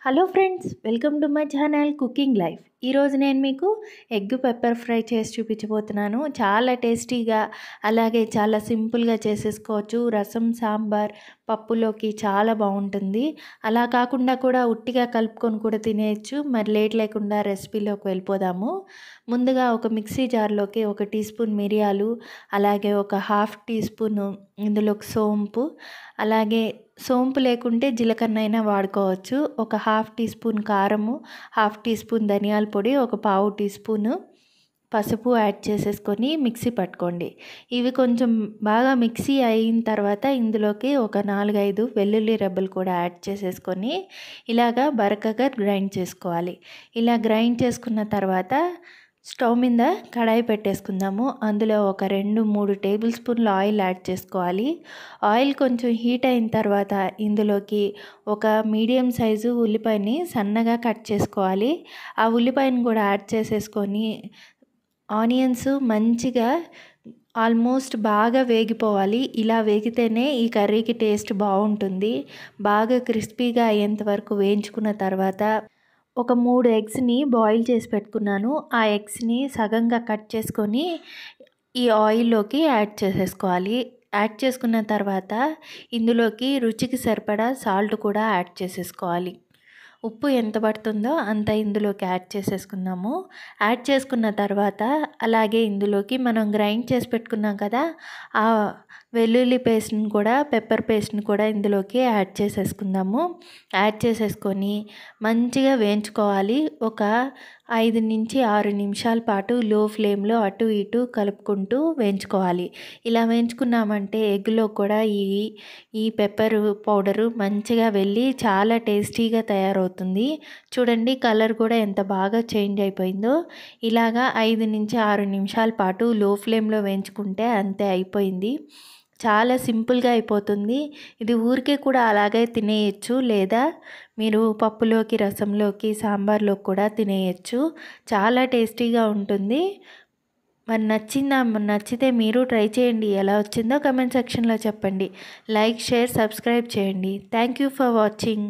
Hello friends, welcome to my channel cooking life. ఈరోజు నేను మీకు ఎగ్ పెప్పర్ ఫ్రై చేసి చూపించబోతున్నాను. చాలా టేస్టీగా, అలాగే చాలా సింపుల్గా చేసేసుకోవచ్చు. రసం, సాంబార్, పప్పులోకి చాలా బాగుంటుంది. అలా కాకుండా కూడా ఉట్టిగా కలుపుకొని కూడా తినేయచ్చు. మరి లేట్ లేకుండా రెసిపీలోకి వెళ్ళిపోదాము. ముందుగా ఒక మిక్సీ జార్లోకి 1 టీ స్పూన్ మిరియాలు, అలాగే ఒక హాఫ్ టీ స్పూన్ ఇందులోకి సోంపు, అలాగే సోంపు లేకుంటే జీలకర్ర అయినా వాడుకోవచ్చు. ఒక హాఫ్ టీ స్పూన్ కారము, హాఫ్ టీ స్పూన్ ధనియాల పొడి, ఒక పావు టీ స్పూను పసుపు యాడ్ చేసేసుకొని మిక్సీ పట్టుకోండి. ఇవి కొంచెం బాగా మిక్సీ అయిన తర్వాత ఇందులోకి ఒక 4-5 వెల్లుల్లి రెబ్బలు కూడా యాడ్ చేసేసుకొని ఇలాగా బరకగా గ్రైండ్ చేసుకోవాలి. ఇలా గ్రైండ్ చేసుకున్న తర్వాత స్టవ్ మీద కడాయి పెట్టేసుకుందాము. అందులో ఒక 2-3 టేబుల్ స్పూన్ల ఆయిల్ యాడ్ చేసుకోవాలి. ఆయిల్ కొంచెం హీట్ అయిన తర్వాత ఇందులోకి ఒక మీడియం సైజు ఉల్లిపాయని సన్నగా కట్ చేసుకోవాలి. ఆ ఉల్లిపాయని కూడా యాడ్ చేసేసుకొని ఆనియన్స్ మంచిగా ఆల్మోస్ట్ బాగా వేగిపోవాలి. ఇలా వేగితేనే ఈ కర్రీకి టేస్ట్ బాగుంటుంది. బాగా క్రిస్పీగా అయ్యేంత వరకు వేయించుకున్న తర్వాత ఒక 3 ఎగ్స్ని బాయిల్ చేసి పెట్టుకున్నాను. ఆ ఎగ్స్ని సగంగా కట్ చేసుకొని ఈ ఆయిల్లోకి యాడ్ చేసేసుకోవాలి. యాడ్ చేసుకున్న తర్వాత ఇందులోకి రుచికి సరిపడా సాల్ట్ కూడా యాడ్ చేసేసుకోవాలి. ఉప్పు ఎంత పడుతుందో అంత ఇందులోకి యాడ్ చేసేసుకుందాము. యాడ్ చేసుకున్న తర్వాత అలాగే ఇందులోకి మనం గ్రైండ్ చేసి పెట్టుకున్నాం కదా, ఆ వెల్లుల్లి పేస్ట్ని కూడా, పెప్పర్ పేస్ట్ని కూడా ఇందులోకి యాడ్ చేసేసుకుందాము. యాడ్ చేసేసుకొని మంచిగా వేయించుకోవాలి. ఒక 5-6 నిమిషాల పాటు లో ఫ్లేమ్లో అటు ఇటు కలుపుకుంటూ వేయించుకోవాలి. ఇలా వేయించుకున్నామంటే ఎగ్లో కూడా ఈ పెప్పర్ పౌడరు మంచిగా వెళ్ళి చాలా టేస్టీగా తయారవుతుంది. చూడండి, కలర్ కూడా ఎంత బాగా చేంజ్ అయిపోయిందో. ఇలాగా 5-6 నిమిషాల పాటు లో ఫ్లేమ్లో వేయించుకుంటే అంతే, అయిపోయింది. చాలా సింపుల్గా అయిపోతుంది. ఇది ఊరికే కూడా అలాగే తినేయచ్చు, లేదా మీరు పప్పులోకి, రసంలోకి, సాంబార్లోకి కూడా తినేయచ్చు. చాలా టేస్టీగా ఉంటుంది. మరి నచ్చితే మీరు ట్రై చేయండి. ఎలా వచ్చిందో కమెంట్ సెక్షన్లో చెప్పండి. లైక్, షేర్, సబ్స్క్రైబ్ చేయండి. Thank you for watching.